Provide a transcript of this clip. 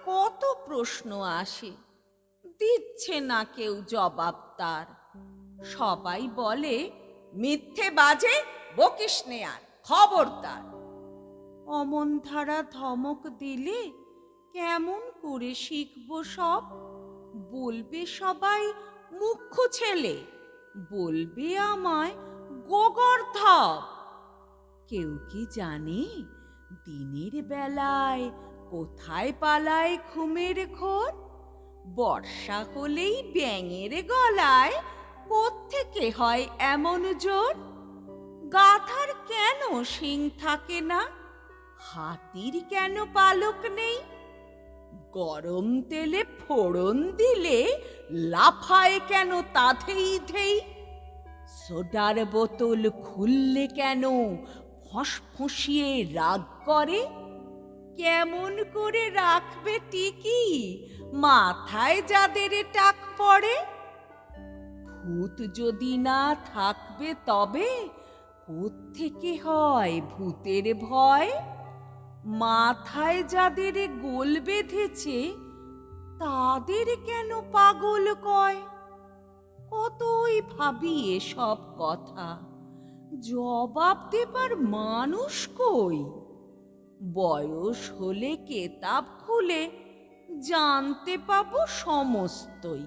কত প্রশ্ন আসে, দিচ্ছে না কেউ জবাব তার। সবাই বলে, মিথ্যে বাজে বকিস নে আর, খবরদার। অমন ধারা ধমক দিলে কেমন করে শিখবো সব? বলবে সবাই মুখ্য ছেলে, বলবে আমায় গোগর্ধব। কেউ কি জানে দিনের বেলায় কোথায় পালায় ঘুমের ঘোর? বর্ষা হলেই ব্যাঙের গলায় কোত্থেকে হয় এমন জোর? গাধার কেন শিং থাকে না? হাতির কেন পালক নেই? গরম তেলে ফোড়ন দিলে লাফায় কেন তাথেই ধেই? সোডার বোতল খুললে কেন ফসফসিয়ে রাগ করে? কেমন করে রাখবে টিকি মাথায় যাদের টাক পড়ে? ভূত যদি না থাকবে তবে কোত্থেকে হয় ভূতের ভয়? মাথায় যাদের গোল বেঁধেছে তাদের কেন পাগল কয়? কতই ভাবি এসব কথা, জবাব দেবার মানুষ কই? বয়স হলে কেতাব খুলে জানতে পাবো সমস্তই।